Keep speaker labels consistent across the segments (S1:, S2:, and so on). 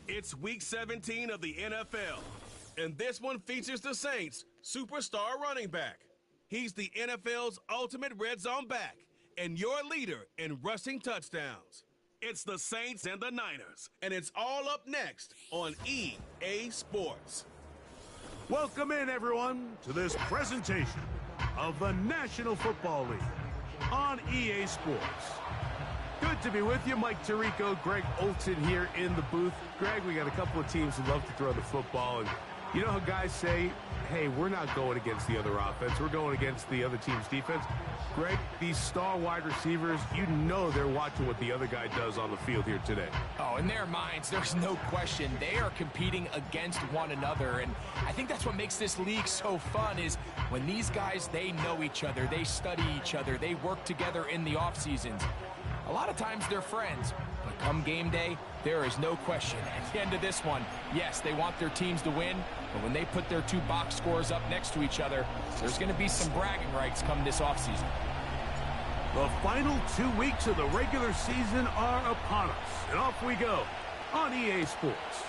S1: It's Week 17 of the NFL, and this one features the Saints' superstar running back. He's the NFL's ultimate red zone back and your leader in rushing touchdowns. It's the Saints and the Niners, and it's all up next on EA Sports.
S2: Welcome in, everyone, to this presentation of the National Football League on EA Sports. Good to be with you. Mike Tirico, Greg Olson here in the booth. Greg, we got a couple of teams who love to throw the football, and you know how guys say, hey, we're not going against the other offense. We're going against the other team's defense. Greg, these star wide receivers, you know they're watching what the other guy does on the field here today.
S3: Oh, in their minds, there's no question. They are competing against one another, and I think that's what makes this league so fun is when these guys, they know each other, they study each other, they work together in the off seasons. A lot of times they're friends, but come game day, there is no question. At the end of this one, yes, they want their teams to win, but when they put their two box scores up next to each other, there's going to be some bragging rights come this offseason.
S2: The final 2 weeks of the regular season are upon us, and off we go on EA Sports.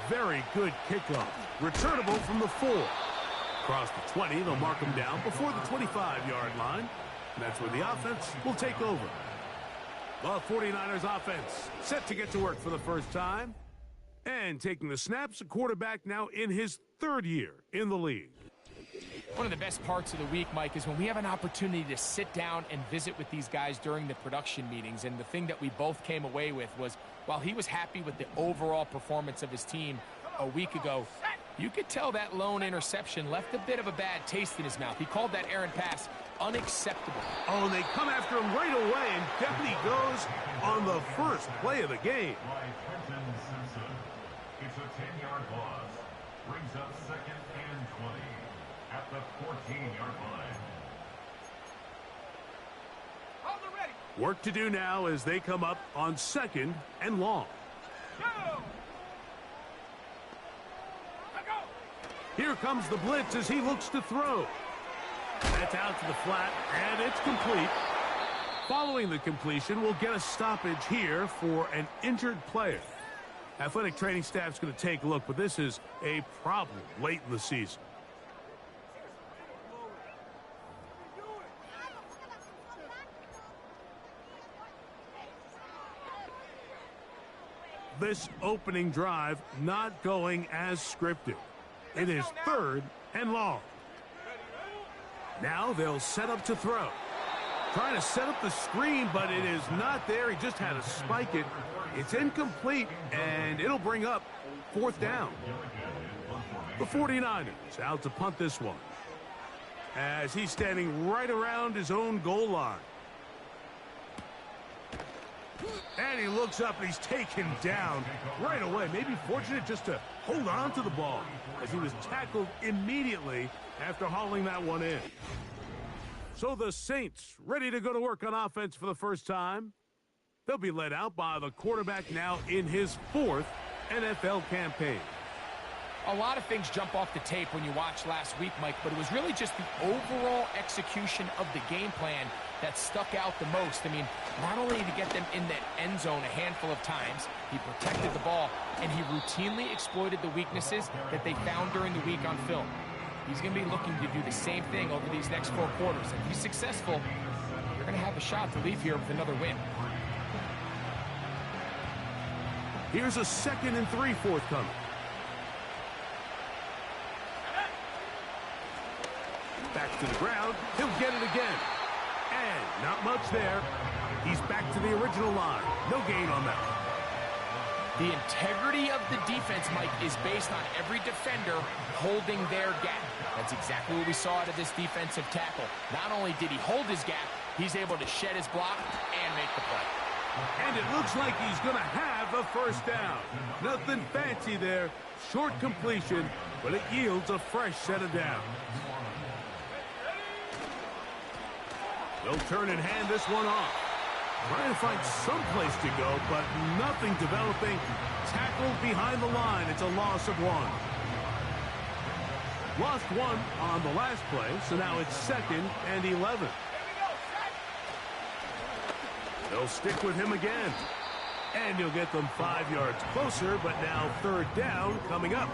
S2: Very good kickoff, returnable from the 4. Across the 20, they'll mark them down before the 25-yard line. And that's where the offense will take over. The 49ers offense set to get to work for the first time. And taking the snaps, a quarterback now in his 3rd year in the league.
S3: One of the best parts of the week, Mike, is when we have an opportunity to sit down and visit with these guys during the production meetings. And the thing that we both came away with was, while he was happy with the overall performance of his team a week ago, You could tell that lone interception left a bit of a bad taste in his mouth. He called that errant pass unacceptable.
S2: Oh, they come after him right away, and down he goes on the first play of the game.
S4: It's a 10-yard loss. Brings up 2nd and 20 at the 14-yard line.
S2: Work to do now as they come up on 2nd and long. Here comes the blitz as he looks to throw. That's out to the flat, and it's complete. Following the completion, we'll get a stoppage here for an injured player. Athletic training staff's going to take a look, but this is a problem late in the season. This opening drive not going as scripted. It is 3rd and long. Now they'll set up to throw. Trying to set up the screen, but it is not there. He just had to spike it. It's incomplete, and it'll bring up 4th down. The 49ers out to punt this one, as he's standing right around his own goal line. And he looks up, and he's taken down right away. Maybe fortunate just to hold on to the ball, as he was tackled immediately after hauling that one in. So the Saints ready to go to work on offense for the first time. They'll be led out by the quarterback now in his 4th NFL campaign.
S3: A lot of things jump off the tape when you watch last week, Mike, but it was really just the overall execution of the game plan that stuck out the most. I mean, not only did he get them in the end zone a handful of times, he protected the ball, and he routinely exploited the weaknesses that they found during the week on film. He's going to be looking to do the same thing over these next 4 quarters. If he's successful, you're going to have a shot to leave here with another win.
S2: Here's a 2nd and 3 forthcoming. Back to the ground. He'll get it again. And not much there. He's back to the original line. No gain on that.
S3: The integrity of the defense, Mike, is based on every defender holding their gap. That's exactly what we saw out of this defensive tackle. Not only did he hold his gap, he's able to shed his block and make the play.
S2: And it looks like he's going to have a 1st down. Nothing fancy there. Short completion, but it yields a fresh set of downs. They'll turn and hand this one off. Trying to find some place to go, but nothing developing. Tackled behind the line. It's a loss of 1. Lost 1 on the last play, so now it's 2nd and 11. They'll stick with him again. And he'll get them 5 yards closer, but now 3rd down coming up.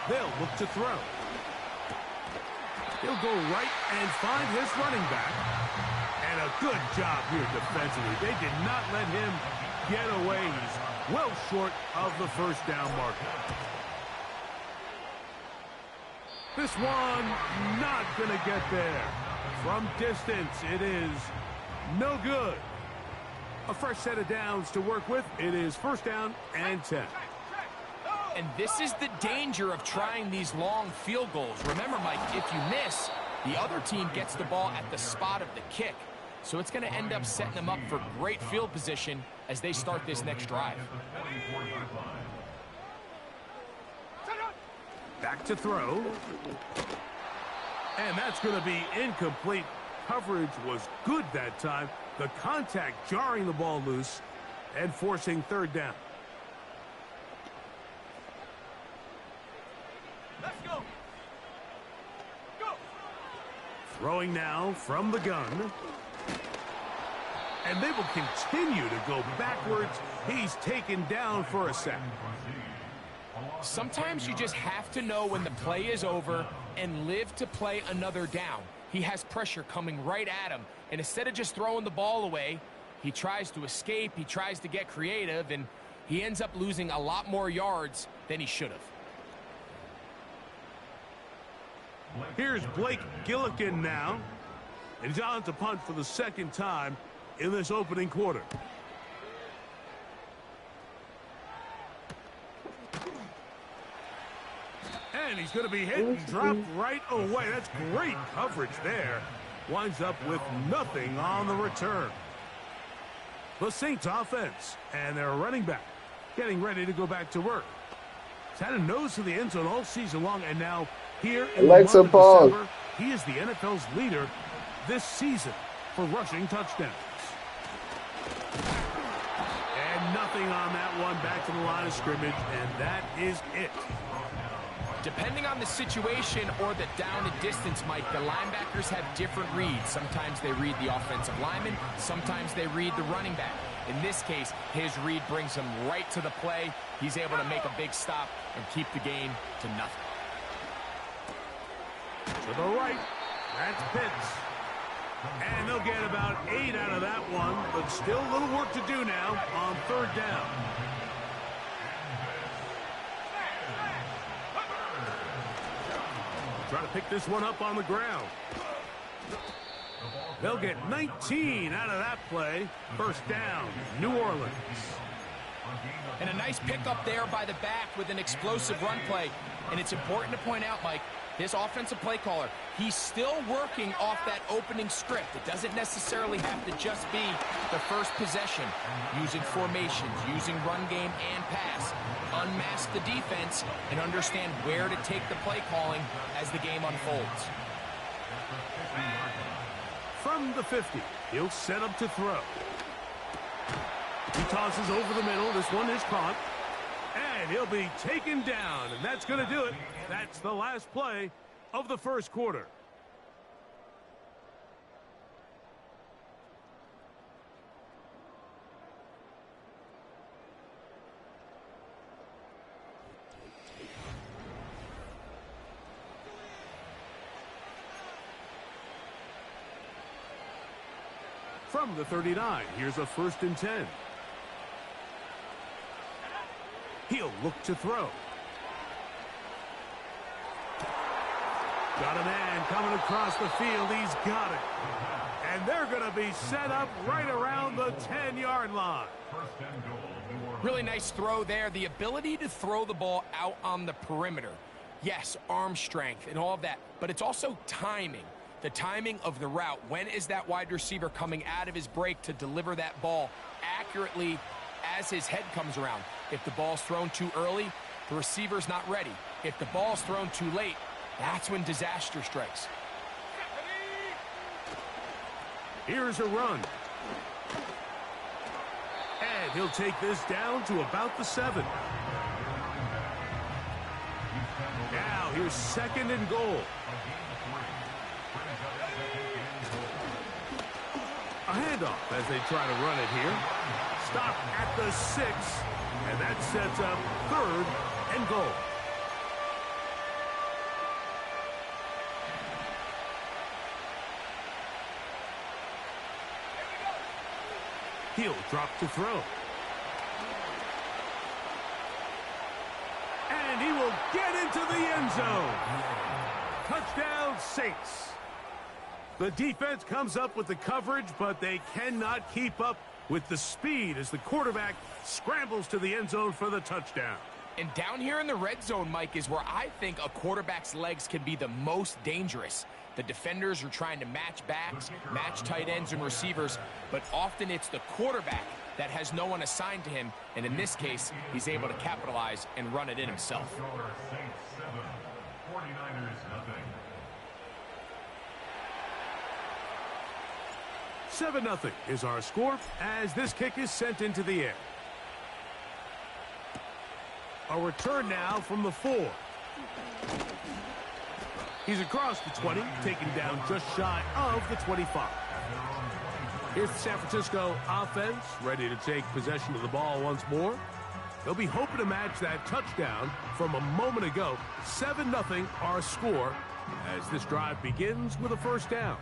S2: They'll look to throw. He'll go right and find his running back. And a good job here defensively. They did not let him get away. He's well short of the 1st down marker. This one not going to get there. From distance, it is no good. A fresh set of downs to work with. It is 1st down and 10.
S3: And this is the danger of trying these long field goals. Remember, Mike, if you miss, the other team gets the ball at the spot of the kick. So it's going to end up setting them up for great field position as they start this next drive.
S2: Back to throw. And that's going to be incomplete. Coverage was good that time. The contact jarring the ball loose and forcing 3rd down.
S1: Let's go. Go.
S2: Throwing now from the gun. And they will continue to go backwards. He's taken down for a sack.
S3: Sometimes you just have to know when the play is over and live to play another down. He has pressure coming right at him, and instead of just throwing the ball away, he tries to escape, he tries to get creative, and he ends up losing a lot more yards than he should have.
S2: Here's Blake Gillikin now. And he's on to punt for the second time in this opening quarter. And he's going to be hit and dropped right away. That's great coverage there. Winds up with nothing on the return. The Saints offense and their running back getting ready to go back to work. He's had a nose to the end zone all season long, and now here in the month of December, he is the NFL's leader this season for rushing touchdowns. And nothing on that one, back to the line of scrimmage, and that is it.
S3: Depending on the situation or the down and distance, Mike, the linebackers have different reads. Sometimes they read the offensive lineman, sometimes they read the running back. In this case, his read brings him right to the play. He's able to make a big stop and keep the game to nothing.
S2: To the right, that's Pitts. And they'll get about 8 out of that one, but still a little work to do now on third down. Try to pick this one up on the ground. They'll get 19 out of that play. First down, New Orleans.
S3: And a nice pickup there by the back with an explosive run play. And it's important to point out, Mike, this offensive play caller, he's still working off that opening script. It doesn't necessarily have to just be the first possession. Using formations, using run game and pass. Unmask the defense and understand where to take the play calling as the game unfolds.
S2: From the 50, he'll set up to throw. He tosses over the middle. This one is caught. And he'll be taken down. And that's going to do it. That's the last play of the first quarter. From the 39, here's a 1st and 10. He'll look to throw. Got a man coming across the field. He's got it. And they're going to be set up right around the 10-yard line.
S3: Really nice throw there. The ability to throw the ball out on the perimeter. Yes, arm strength and all of that, but it's also timing. The timing of the route. When is that wide receiver coming out of his break to deliver that ball accurately as his head comes around? If the ball's thrown too early, the receiver's not ready. If the ball's thrown too late, that's when disaster strikes.
S2: Here's a run. And he'll take this down to about the 7. Now here's 2nd and goal. A handoff as they try to run it here. Stop at the 6, and that sets up 3rd and goal. He'll drop to throw. And he will get into the end zone. Touchdown, Saints. The defense comes up with the coverage, but they cannot keep up with the speed as the quarterback scrambles to the end zone for the touchdown.
S3: And down here in the red zone, Mike, is where I think a quarterback's legs can be the most dangerous. The defenders are trying to match backs, match tight ends and receivers, but often it's the quarterback that has no one assigned to him, and in this case, he's able to capitalize and run it in himself.
S2: 7-0 is our score as this kick is sent into the air. A return now from the 4. He's across the 20, taken down just shy of the 25. Here's the San Francisco offense, ready to take possession of the ball once more. They'll be hoping to match that touchdown from a moment ago. 7-0 our score as this drive begins with a first down.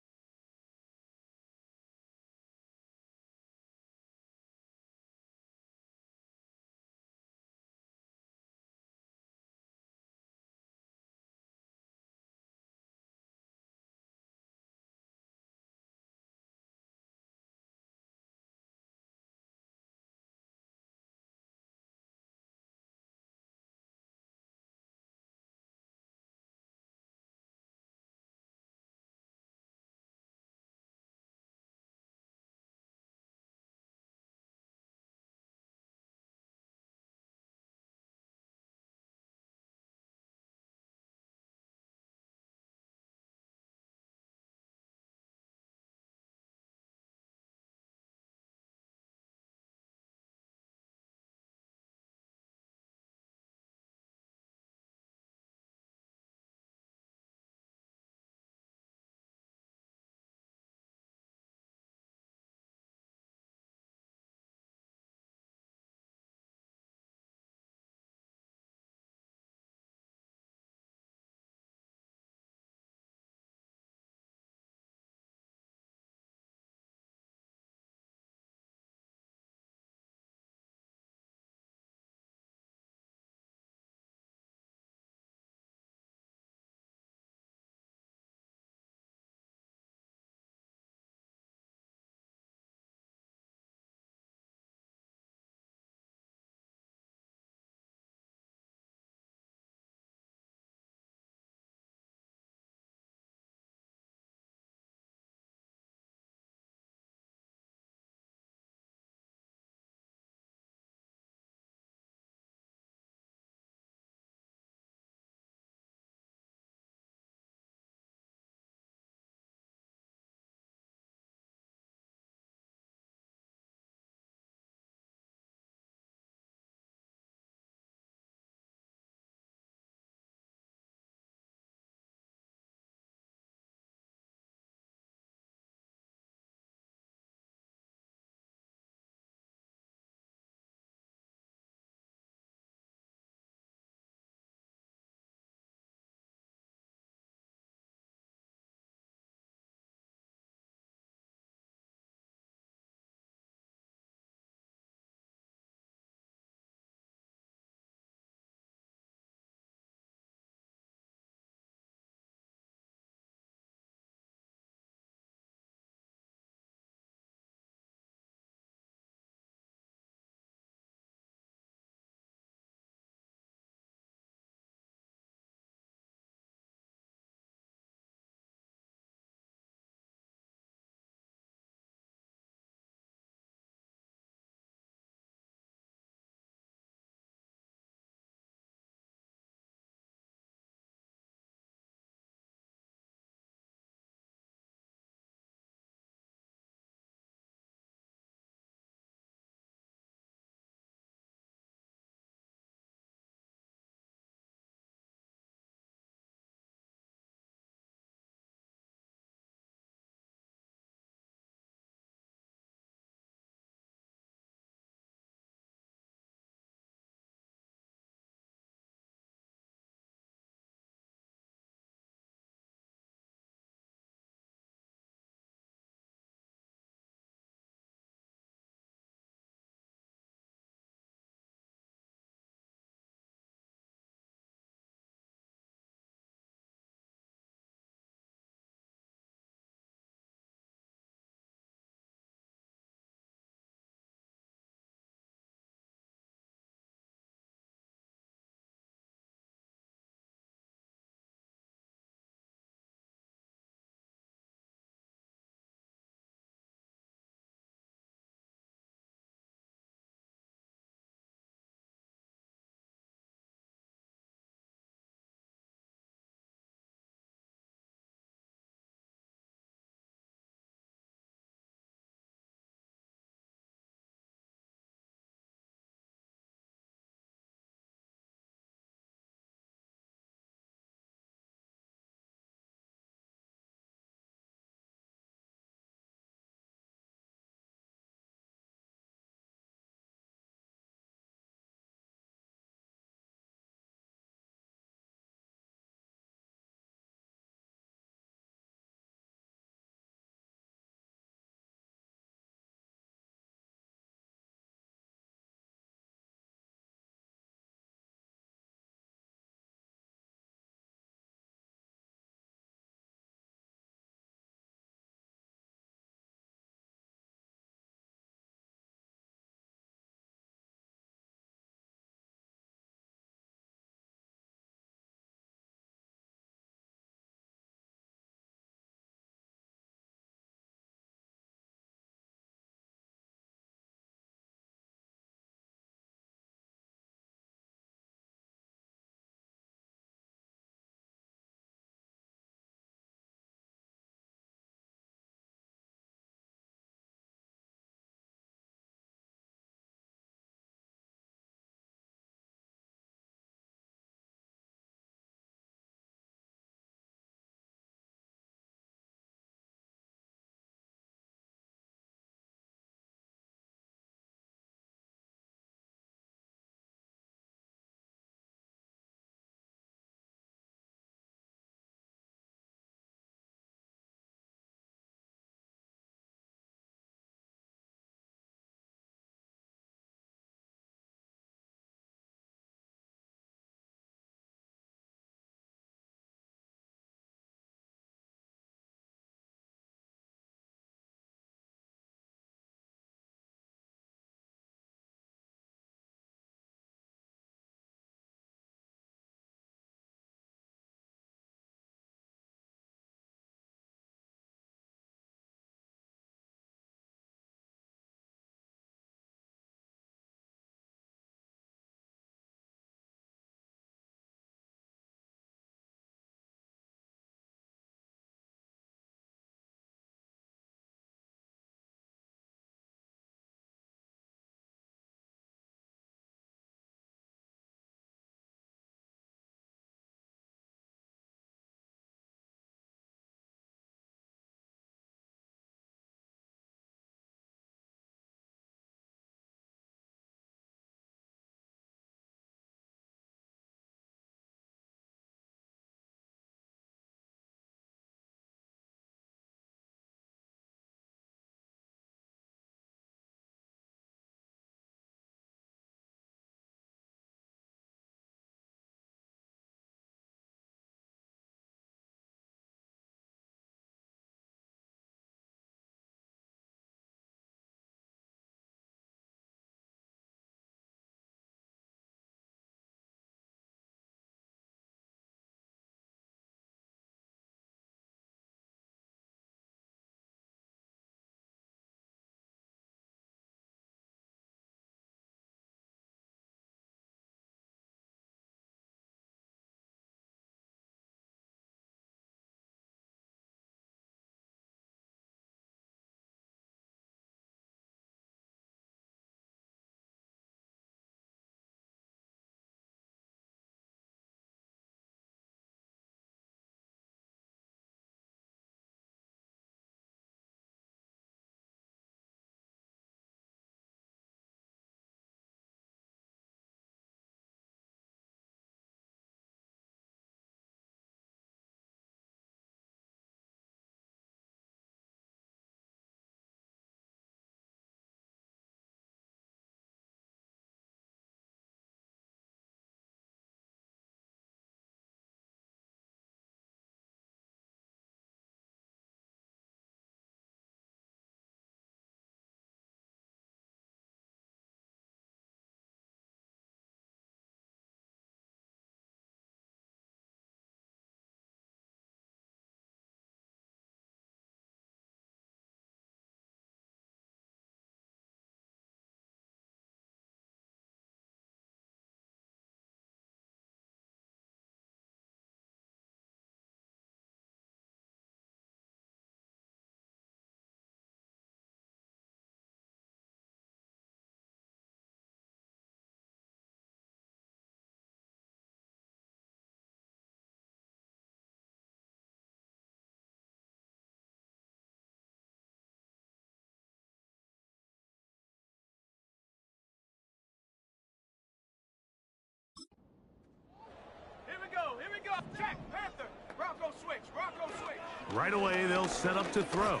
S2: Right away, they'll set up to throw.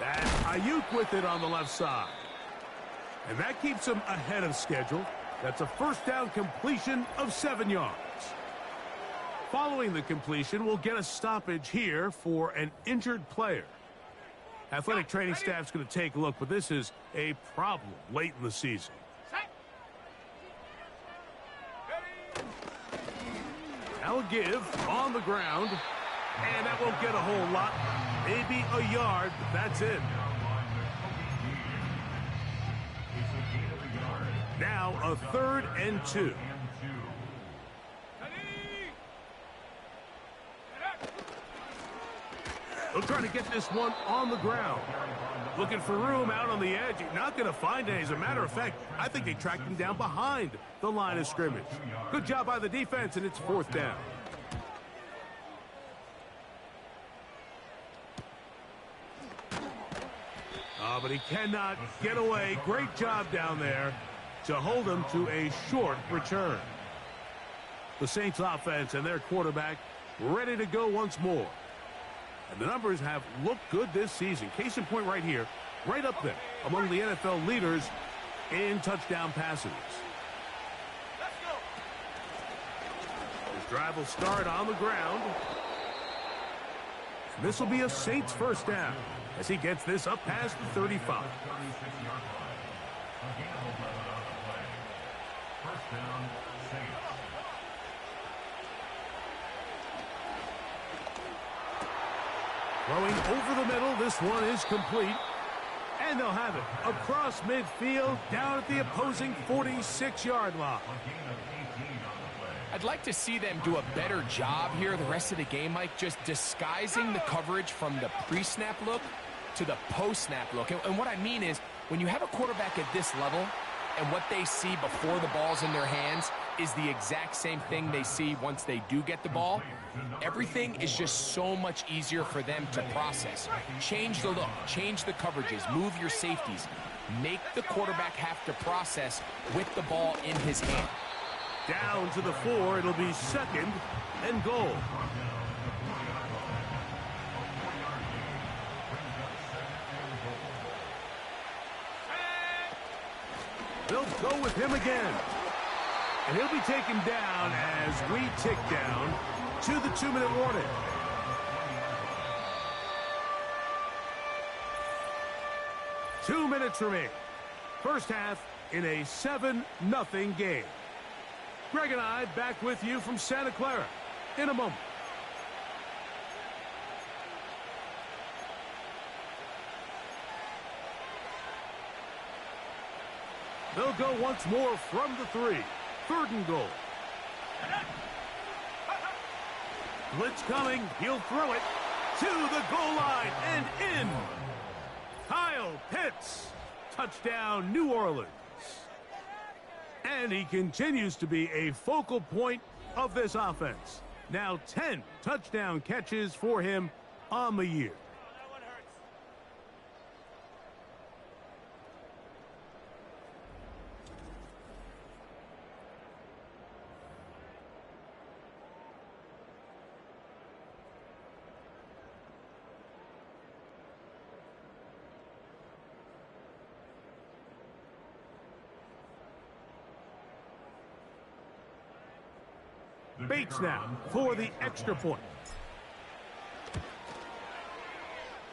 S2: That's Ayuk with it on the left side. And that keeps him ahead of schedule. That's a first down completion of 7 yards. Following the completion, we'll get a stoppage here for an injured player. Athletic training staff's going to take a look, but this is a problem late in the season. Now a give on the ground, and that won't get a whole lot. Maybe a yard, but that's it. Now a 3rd and 2. They'll try to get this one on the ground. Looking for room out on the edge. You're not going to find it. As a matter of fact, I think they tracked him down behind the line of scrimmage. Good job by the defense, and it's 4th down. But he cannot get away. Great job down there to hold him to a short return. The Saints offense and their quarterback ready to go once more. And the numbers have looked good this season. Case in point right here, right up there among the NFL leaders in touchdown passes. This drive will start on the ground. And this will be a Saints first down as he gets this up past the 35.
S4: First down, Saints.
S2: Throwing over the middle, this one is complete. And they'll have it across midfield, down at the opposing 46-yard line.
S3: I'd like to see them do a better job here the rest of the game, Mike, just disguising the coverage from the pre-snap look to the post-snap look. And what I mean is, when you have a quarterback at this level and what they see before the ball's in their hands is the exact same thing they see once they do get the ball, everything is just so much easier for them to process. Change the look, change the coverages, move your safeties. Make the quarterback have to process with the ball in his hand.
S2: Down to the 4, it'll be 2nd and goal. They'll go with him again. And he'll be taken down as we tick down to the 2-minute warning. Two minutes remain. First half in a 7-0 game. Greg and I back with you from Santa Clara in a moment. They'll go once more from the 3. 3rd and goal. Blitz coming. He'll throw it to the goal line and in. Kyle Pitts. Touchdown, New Orleans. And he continues to be a focal point of this offense. Now 10 touchdown catches for him on the year. Bates now for the extra point.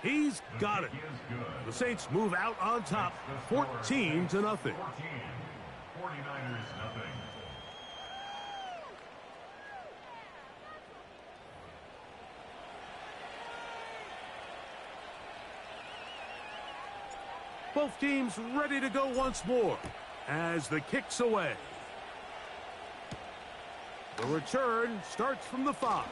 S2: He's got it. The Saints move out on top, 14-0.
S4: 49ers, nothing.
S2: Both teams ready to go once more as the kick's away. The return starts from the 5.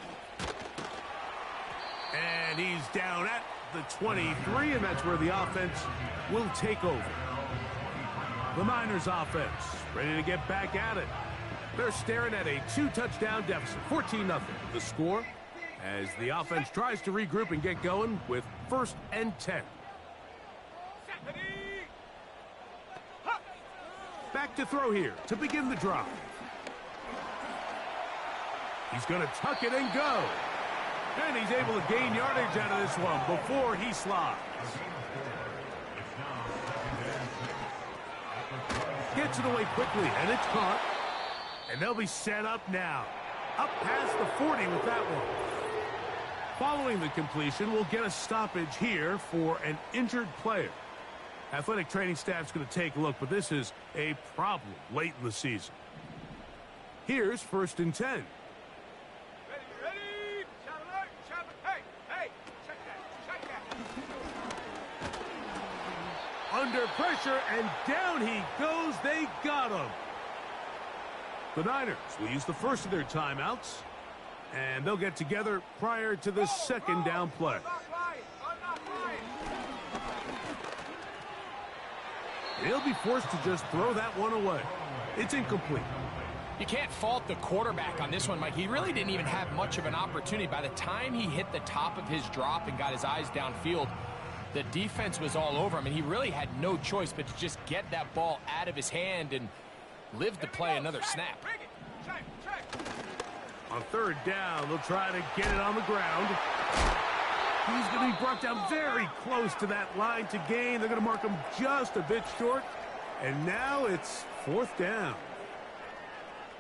S2: And he's down at the 23, and that's where the offense will take over. The Niners offense ready to get back at it. They're staring at a 2-touchdown deficit, 14-0. The score as the offense tries to regroup and get going with 1st and 10. Back to throw here to begin the drive. He's going to tuck it and go. And he's able to gain yardage out of this one before he slides. Gets it away quickly, and it's caught. And they'll be set up now. Up past the 40 with that one. Following the completion, we'll get a stoppage here for an injured player. Athletic training staff's going to take a look, but this is a problem late in the season. Here's 1st and 10. Under pressure, and down he goes. They got him. The Niners will use the first of their timeouts, and they'll get together prior to the 2nd down play. He'll be forced to just throw that one away. It's incomplete.
S3: You can't fault the quarterback on this one, Mike. He really didn't even have much of an opportunity. By the time he hit the top of his drop and got his eyes downfield, the defense was all over him, and he really had no choice but to just get that ball out of his hand and live to play another snap.
S2: On 3rd down, they'll try to get it on the ground. He's going to be brought down very close to that line to gain. They're going to mark him just a bit short, and now it's 4th down.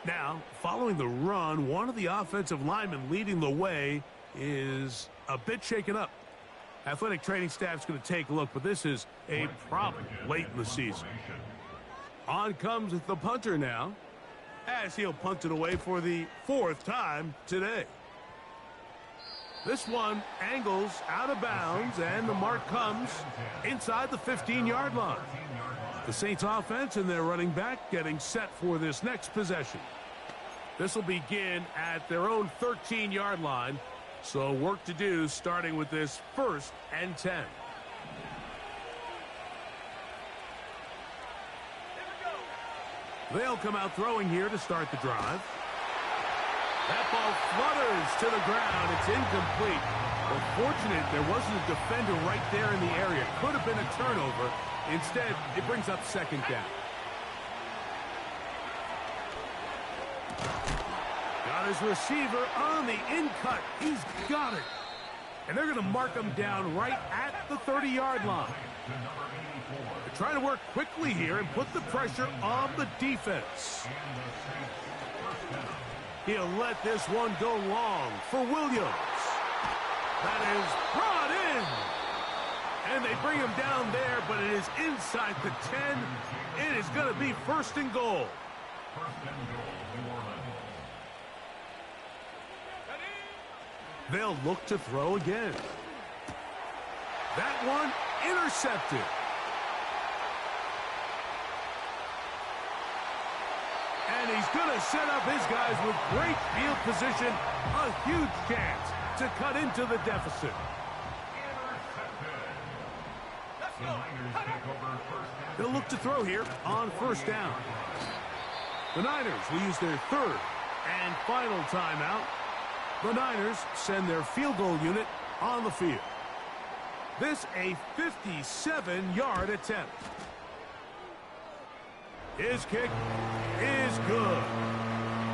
S2: Now, following the run, one of the offensive linemen leading the way is a bit shaken up. Athletic training staff's going to take a look, but this is a problem late in the season. On comes the punter now, as he'll punt it away for the 4th time today. This one angles out of bounds, and the mark comes inside the 15-yard line. The Saints offense and their running back getting set for this next possession. This will begin at their own 13-yard line. So work to do starting with this 1st and 10. They'll come out throwing here to start the drive. That ball flutters to the ground. It's incomplete. Well, fortunate there wasn't a defender right there in the area. Could have been a turnover. Instead, it brings up 2nd down. Got his receiver on the in-cut. He's got it. And they're going to mark him down right at the 30-yard line. They're trying to work quickly here and put the pressure on the defense. He'll let this one go long for Williams. That is brought in. And they bring him down there, but it is inside the 10. It is going to be 1st and goal. They'll look to throw again. That one intercepted. And he's going to set up his guys with great field position. A huge chance to cut into the deficit. They'll look to throw here on 1st down. The Niners will use their 3rd and final timeout. The Niners send their field goal unit on the field. This a 57-yard attempt. His kick is good.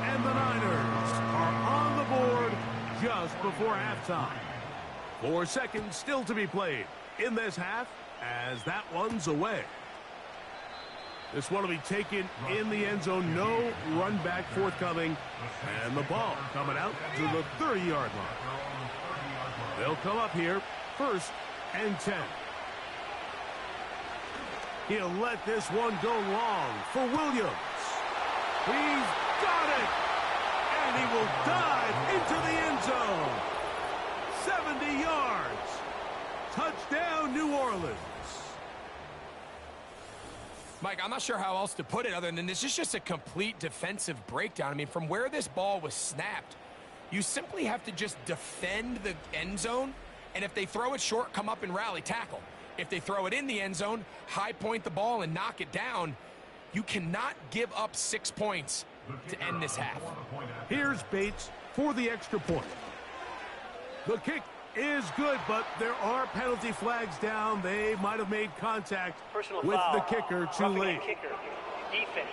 S2: And the Niners are on the board just before halftime. 4 seconds still to be played in this half as that one's away. This one will be taken in the end zone. No run back forthcoming. And the ball coming out to the 30-yard line. They'll come up here 1st and 10. He'll let this one go long for Williams. He's got it. And he will dive into the end zone. 70 yards. Touchdown, New Orleans.
S3: Mike, I'm not sure how else to put it other than this is just a complete defensive breakdown. I mean, from where this ball was snapped, you simply have to just defend the end zone, and if they throw it short, come up and rally tackle. If they throw it in the end zone, high point the ball and knock it down. You cannot give up 6 points to end this half.
S2: Here's Bates for the extra point. The kick is good, but there are penalty flags down. They might have made contact with the kicker too late.
S5: Kicker. Defense.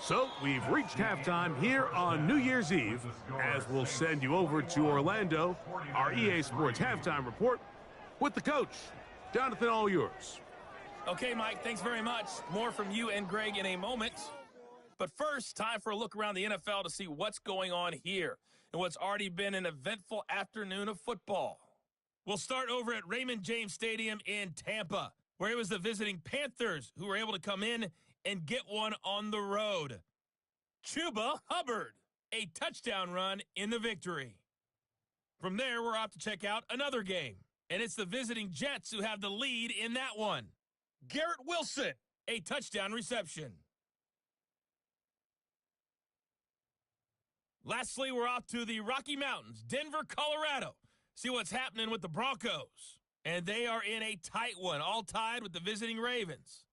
S2: So we've reached halftime here on New Year's Eve, as we'll send you over to Orlando, our EA Sports halftime report with the coach. Jonathan, all yours.
S5: Okay, Mike, thanks very much. More from you and Greg in a moment. But first, time for a look around the NFL to see what's going on here and what's already been an eventful afternoon of football. We'll start over at Raymond James Stadium in Tampa, where it was the visiting Panthers who were able to come in and get one on the road. Chuba Hubbard, a touchdown run in the victory. From there, we're off to check out another game, and it's the visiting Jets who have the lead in that one. Garrett Wilson, a touchdown reception. Lastly, we're off to the Rocky Mountains, Denver, Colorado. See what's happening with the Broncos. And they are in a tight one, all tied with the visiting Ravens.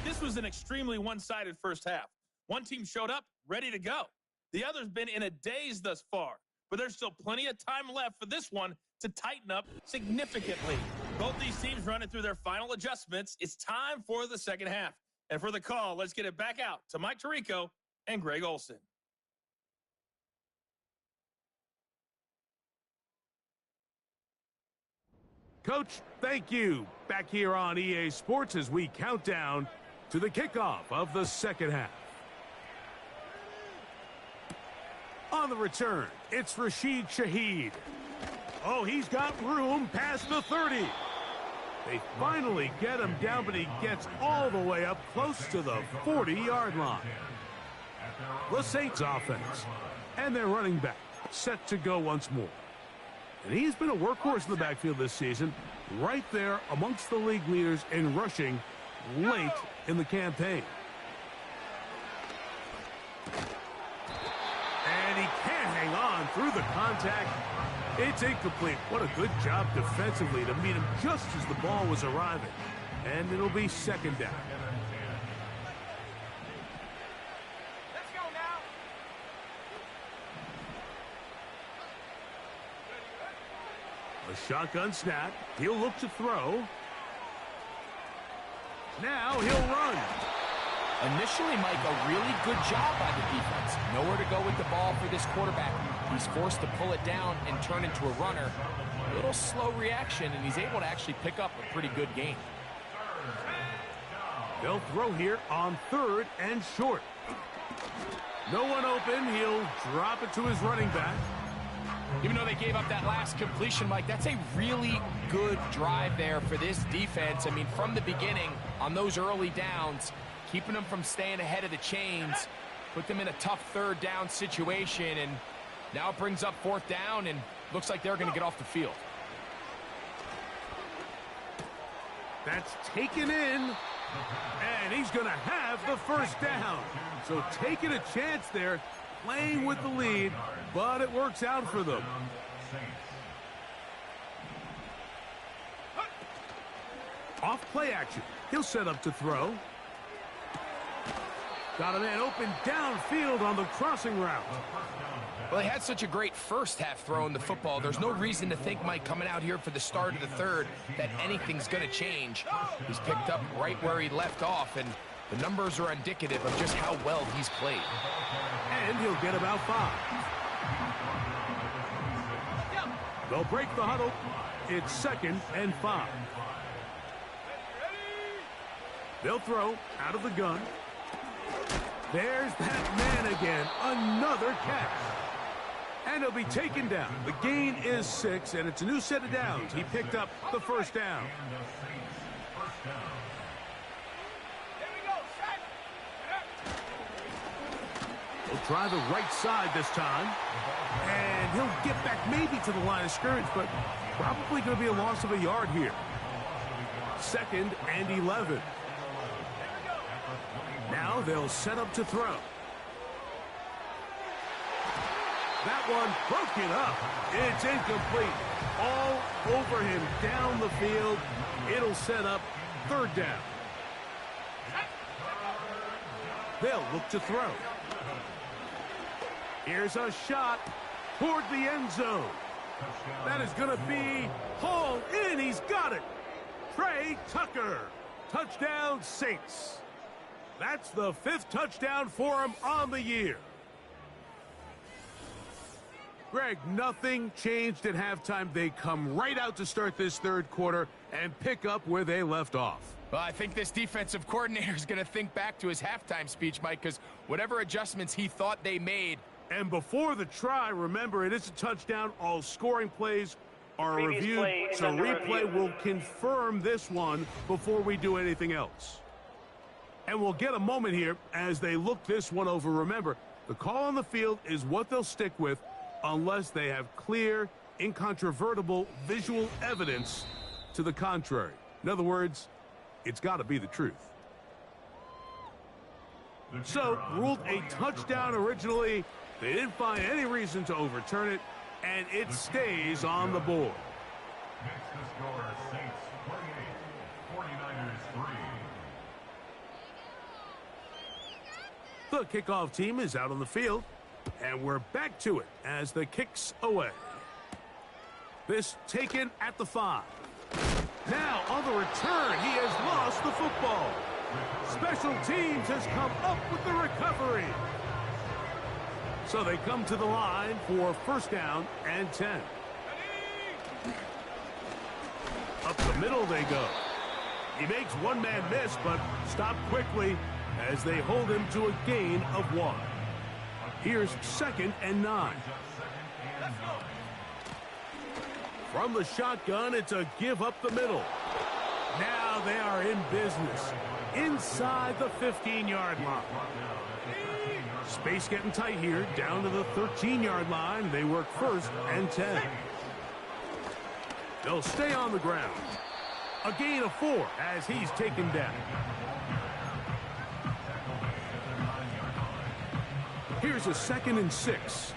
S5: This was an extremely one-sided first half. One team showed up, ready to go. The other's been in a daze thus far, but there's still plenty of time left for this one to tighten up significantly. Both these teams running through their final adjustments. It's time for the second half. And for the call, let's get it back out to Mike Tirico and Greg Olson.
S2: Coach, thank you. Back here on EA Sports as we count down to the kickoff of the second half. On the return, it's Rashid Shaheed. Oh, he's got room past the 30. They finally get him down, but he gets all the way up close to the 40-yard line. The Saints offense and their running back set to go once more. And he's been a workhorse in the backfield this season, right there amongst the league leaders in rushing late in the campaign. And he can't hang on through the contact. It's incomplete. What a good job defensively to meet him just as the ball was arriving. And it'll be second down.
S5: Let's go now.
S2: A shotgun snap. He'll look to throw. Now he'll run.
S3: Initially, Mike, a really good job by the defense. Nowhere to go with the ball for this quarterback. He's forced to pull it down and turn into a runner. A little slow reaction, and he's able to actually pick up a pretty good gain.
S2: They'll throw here on third and short. No one open. He'll drop it to his running back.
S3: Even though they gave up that last completion, Mike, that's a really good drive there for this defense. I mean, from the beginning, on those early downs, keeping them from staying ahead of the chains, put them in a tough third down situation, and now it brings up fourth down, and looks like they're going to get off the field.
S2: That's taken in, and he's going to have the first down. So taking a chance there, playing with the lead, but it works out for them. Off play action. He'll set up to throw. Got a man open downfield on the crossing route.
S3: Well, he had such a great first half throwing the football. There's no reason to think, Mike, coming out here for the start of the third, that anything's going to change. He's picked up right where he left off, and the numbers are indicative of just how well he's played.
S2: And he'll get about 5. They'll break the huddle. It's 2nd and 5. They'll throw out of the gun. There's that man again. Another catch. And he'll be taken down. The gain is 6, and it's a new set of downs. He picked up the first down. He'll try the right side this time. And he'll get back maybe to the line of scrimmage, but probably going to be a loss of a yard here. 2nd and 11. Now they'll set up to throw. That one broken up. It's incomplete. All over him down the field. It'll set up third down. They'll look to throw. Here's a shot toward the end zone. That is going to be hauled in. He's got it. Trey Tucker. Touchdown, Saints. That's the 5th touchdown for him on the year. Greg, nothing changed at halftime. They come right out to start this third quarter and pick up where they left off.
S3: Well, I think this defensive coordinator is going to think back to his halftime speech, Mike, because whatever adjustments he thought they made.
S2: And before the try, remember, it is a touchdown. All scoring plays are reviewed, so replay will confirm this one before we do anything else. And we'll get a moment here as they look this one over. Remember, the call on the field is what they'll stick with unless they have clear, incontrovertible visual evidence to the contrary. In other words, it's got to be the truth. So, ruled a touchdown originally. They didn't find any reason to overturn it, and it stays on the board.
S4: Next to score, Saints 28, 49ers 3.
S2: The kickoff team is out on the field, and we're back to it as the kick's away. This taken at the 5. Now, on the return, he has lost the football. Special teams has come up with the recovery. So they come to the line for 1st down and 10. Up the middle they go. He makes one man miss, but stopped quickly as they hold him to a gain of 1. Here's 2nd and 9. From the shotgun, it's a give up the middle. Now they are in business inside the 15-yard line. Space getting tight here, down to the 13-yard line. They work 1st and 10. They'll stay on the ground. A gain of 4 as he's taken down. Here's a 2nd and 6.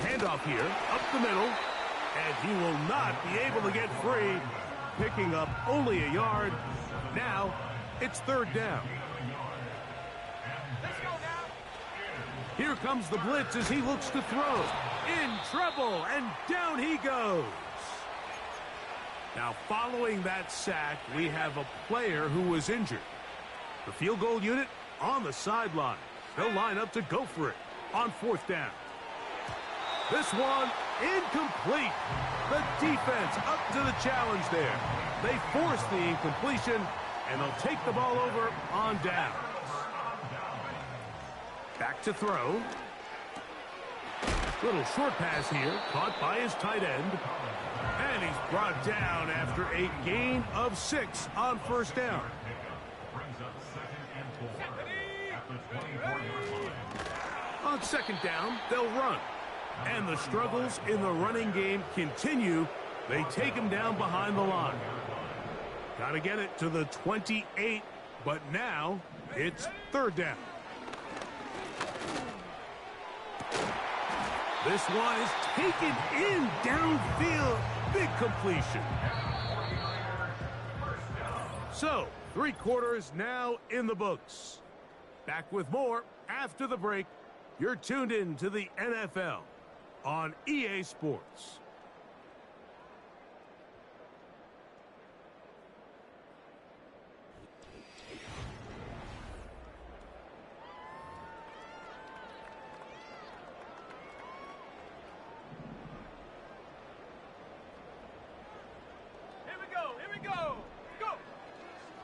S2: Handoff here, up the middle, and he will not be able to get free, picking up only a yard. Now, it's 3rd down. Here comes the blitz as he looks to throw. In trouble, and down he goes. Now, following that sack, we have a player who was injured. The field goal unit on the sideline. They'll line up to go for it on 4th down. This one incomplete. The defense up to the challenge there. They force the incompletion, and they'll take the ball over on down. Back to throw. Little short pass here, caught by his tight end. And he's brought down after a gain of 6 on 1st down.
S4: Brings up 2nd and 4 at the 24-yard line.
S2: On 2nd down, they'll run. And the struggles in the running game continue. They take him down behind the line. Got to get it to the 28, but now it's 3rd down. This one is taken in downfield. Big completion. So, 3 quarters now in the books. Back with more after the break. You're tuned in to the NFL on EA Sports.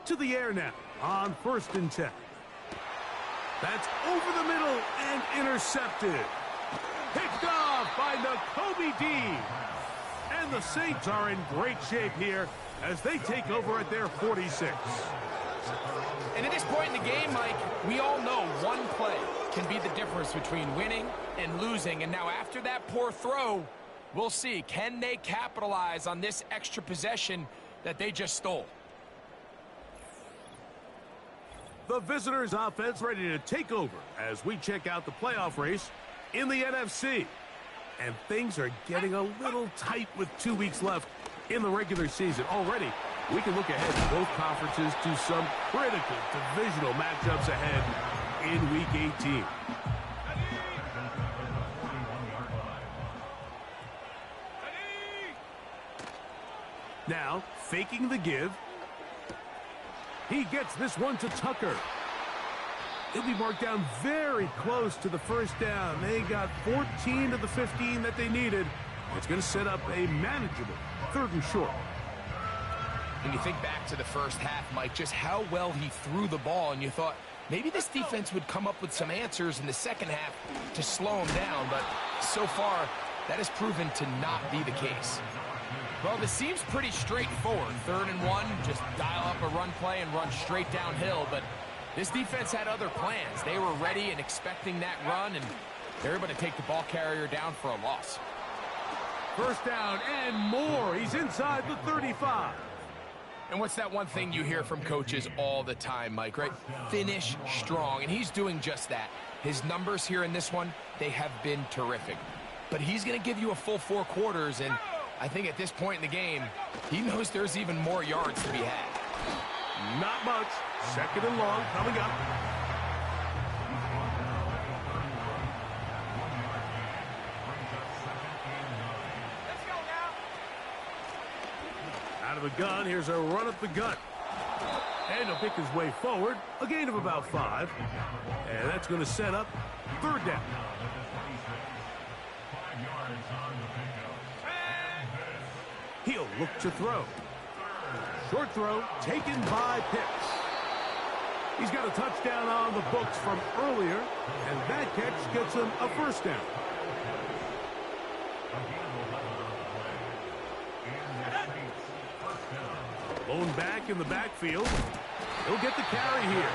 S2: To the air now on 1st and 10. That's over the middle and intercepted. Picked off by Nakobe Dean. And the Saints are in great shape here as they take over at their 46.
S3: And at this point in the game, Mike, we all know one play can be the difference between winning and losing. And now after that poor throw, we'll see. Can they capitalize on this extra possession that they just stole?
S2: The visitors' offense ready to take over as we check out the playoff race in the NFC. And things are getting a little tight with 2 weeks left in the regular season. Already, we can look ahead to both conferences to some critical divisional matchups ahead in Week 18. Now, faking the give. He gets this one to Tucker. He'll be marked down very close to the first down. They got 14 to the 15 that they needed. It's going to set up a manageable 3rd and short.
S3: When you think back to the first half, Mike, just how well he threw the ball, and you thought maybe this defense would come up with some answers in the second half to slow him down, but so far, that has proven to not be the case. Well, this seems pretty straightforward. 3rd and 1, just dial up a run play and run straight downhill, but this defense had other plans. They were ready and expecting that run, and they're able to take the ball carrier down for a loss.
S2: 1st down and more. He's inside the 35.
S3: And what's that one thing you hear from coaches all the time, Mike, right? Finish strong, and he's doing just that. His numbers here in this one, they have been terrific. But he's going to give you a full 4 quarters, and I think at this point in the game, he knows there's even more yards to be had.
S2: Not much. 2nd and long coming up. Out of the gun, here's a run at the gut. And he'll pick his way forward. A gain of about 5. And that's going to set up 3rd down. He'll look to throw. Short throw taken by Pitts. He's got a touchdown on the books from earlier, and that catch gets him a 1st down. Lone back in the backfield. He'll get the carry here.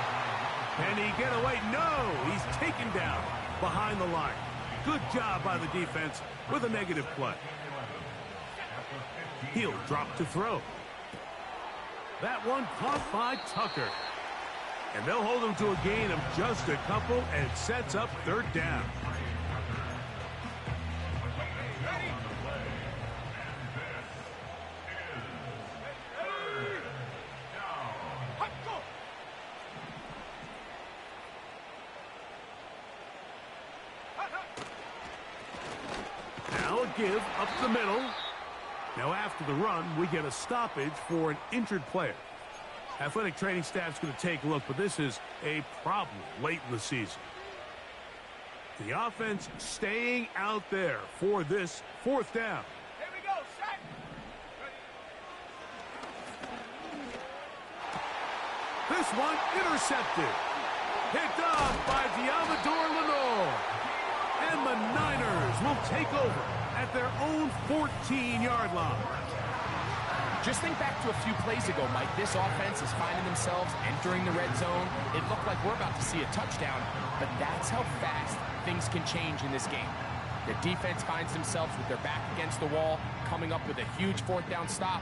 S2: Can he get away? No! He's taken down behind the line. Good job by the defense with a negative play. He'll drop to throw. That one caught by Tucker. And they'll hold him to a gain of just a couple, and sets up 3rd down. Now a give up the middle. Now after the run, we get a stoppage for an injured player. Athletic training staff's going to take a look, but this is a problem late in the season. The offense staying out there for this 4th down.
S5: Here we go, set.
S2: This one intercepted. Picked off by Diamador Lenore. And the Niners will take over at their own 14-yard line.
S3: Just think back to a few plays ago, Mike. This offense is finding themselves entering the red zone. It looked like we're about to see a touchdown, but that's how fast things can change in this game. The defense finds themselves with their back against the wall, coming up with a huge 4th down stop.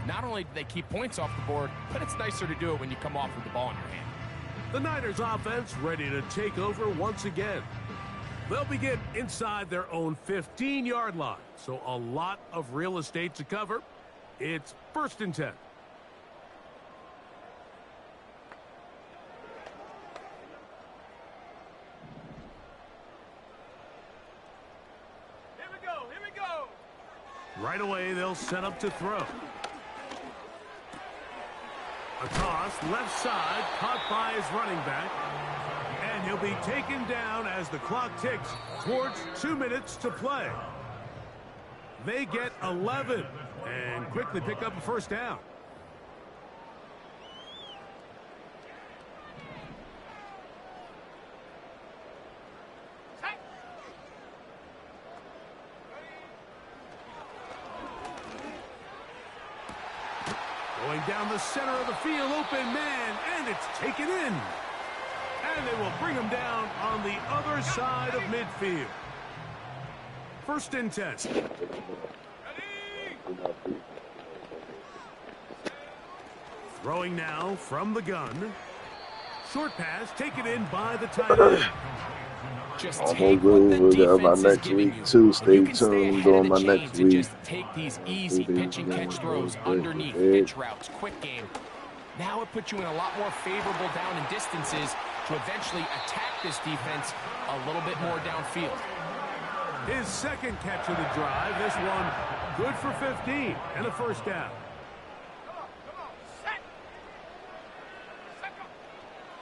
S3: Not only do they keep points off the board, but it's nicer to do it when you come off with the ball in your hand.
S2: The Niners offense ready to take over once again. They'll begin inside their own 15-yard line, so a lot of real estate to cover. It's 1st and 10.
S5: Here we go, here we go.
S2: Right away, they'll set up to throw. A toss, left side, caught by his running back. And he'll be taken down as the clock ticks towards 2 minutes to play. They get 11 and quickly pick up a 1st down. Going down the center of the field, open man, and it's taken in. And they will bring him down on the other side of midfield. 1st and 10. Throwing now from the gun. Short pass taken in by the tight end.
S3: Just
S6: I'm
S3: take
S6: gonna
S3: what the
S6: go over
S3: defense
S6: my
S3: is
S6: next
S3: giving
S6: week
S3: you.
S6: too.
S3: When
S6: Stay
S3: you can stay
S6: tuned
S3: ahead of
S6: on
S3: the
S6: my
S3: chains
S6: next
S3: and
S6: week.
S3: just take these easy pitch and catch throws underneath, pitch routes, quick game. Now it puts you in a lot more favorable down and distances to eventually attack this defense a little bit more downfield.
S2: His second catch of the drive. This one good for 15 and a first down.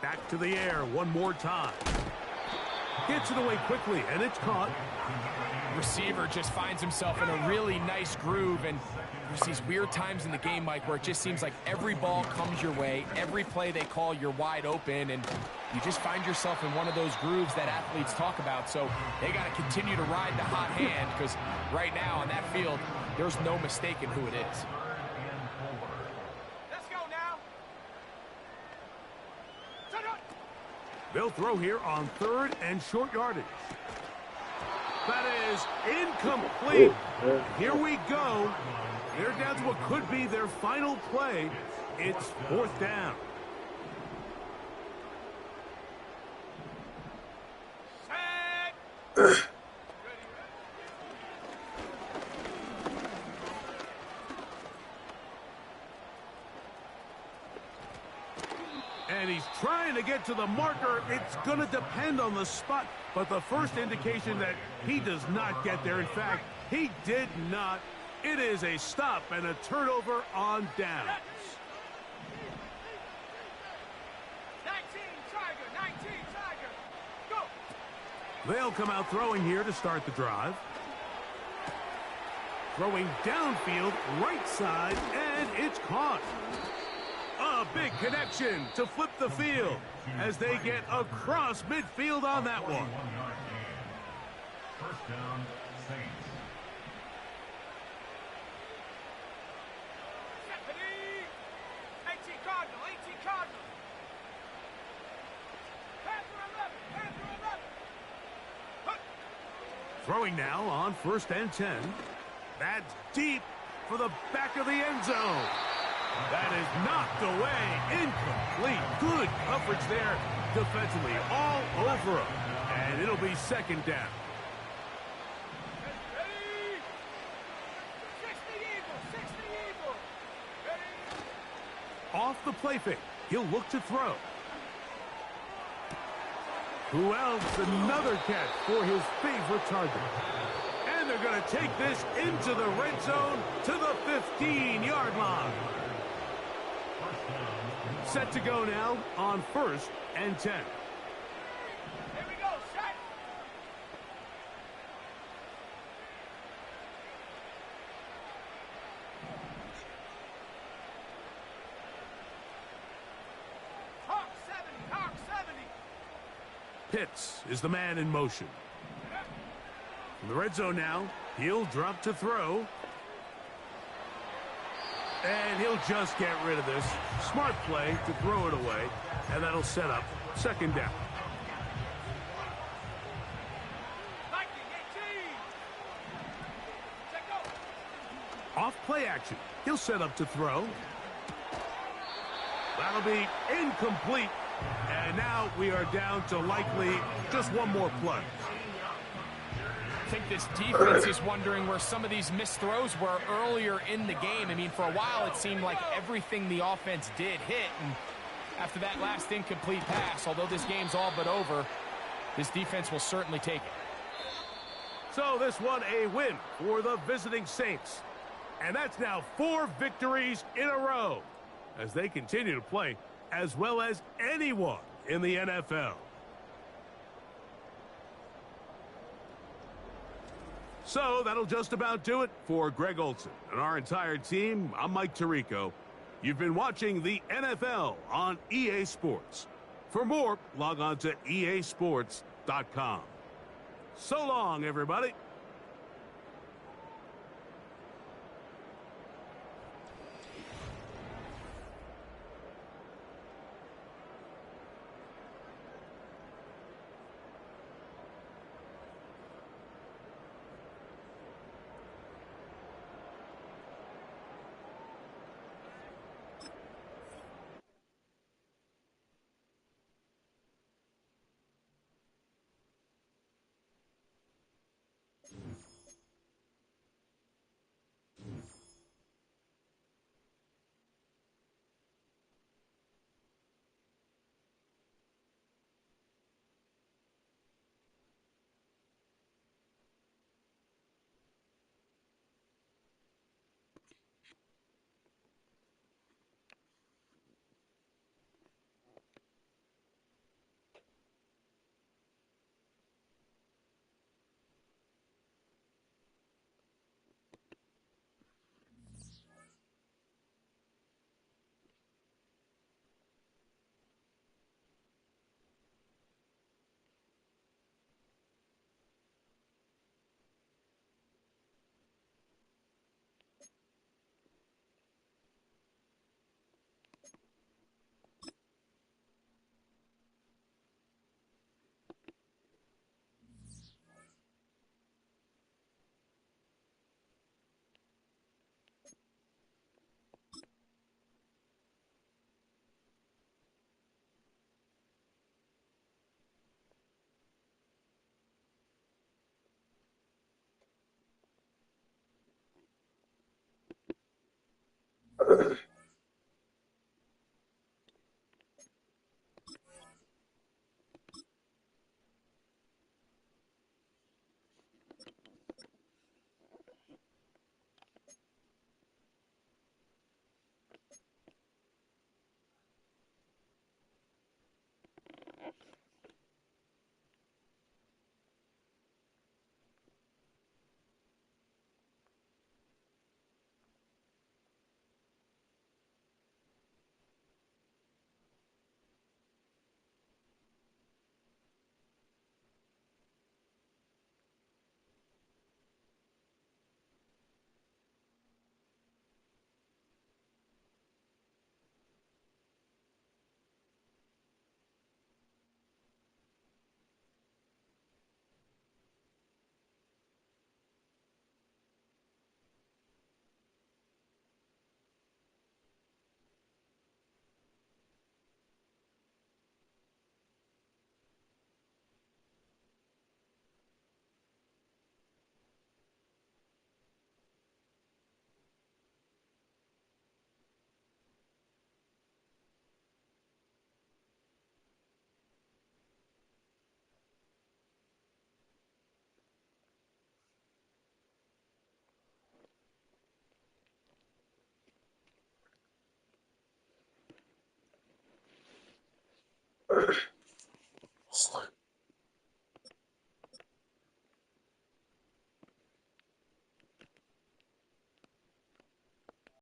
S2: Back to the air one more time. Gets it away quickly, and it's caught.
S3: Receiver just finds himself in a really nice groove, and there's these weird times in the game, Mike, where it just seems like every ball comes your way, every play they call, you're wide open, and you just find yourself in one of those grooves that athletes talk about. So they got to continue to ride the hot hand, because right now on that field, there's no mistaking who it is.
S6: Let's go now.
S2: They'll throw here on 3rd and short yardage. That is incomplete. Here we go. They're down to what could be their final play. It's 4th down. And he's trying to get to the marker. It's going to depend on the spot. But the first indication that he does not get there, in fact, he did not. It is a stop and a turnover on downs.
S6: 19 Tiger, go.
S2: They'll come out throwing here to start the drive. Throwing downfield, right side, and it's caught. A big connection to flip the field as they get across midfield on that one.
S4: First down, Saints.
S6: Stephanie. 18 Cardinal, 18 Cardinal. Panther 11.
S2: Throwing now on 1st and 10. That's deep for the back of the end zone. That is knocked away. Incomplete. Good coverage there defensively. All over him. And it'll be 2nd down.
S6: Ready. 60 Eagle. Ready.
S2: Off the play fake. He'll look to throw. Who else? Another catch for his favorite target. And they're going to take this into the red zone to the 15-yard line. Set to go now on 1st and 10.
S6: Here we go, set. Hawk 70.
S2: Pitts is the man in motion. In the red zone now, he'll drop to throw. And he'll just get rid of this. Smart play to throw it away. And that'll set up 2nd down.
S6: Lightning 18. Check go.
S2: Off play action. He'll set up to throw. That'll be incomplete. And now we are down to likely just one more play.
S3: I think this defense is wondering where some of these missed throws were earlier in the game. I mean, for a while it seemed like everything the offense did hit, and after that last incomplete pass, although this game's all but over, this defense will certainly take it.
S2: So this one a win for the visiting Saints. And that's now 4 victories in a row as they continue to play as well as anyone in the NFL. So that'll just about do it for Greg Olson and our entire team. I'm Mike Tirico. You've been watching the NFL on EA Sports. For more, log on to easports.com. So long, everybody.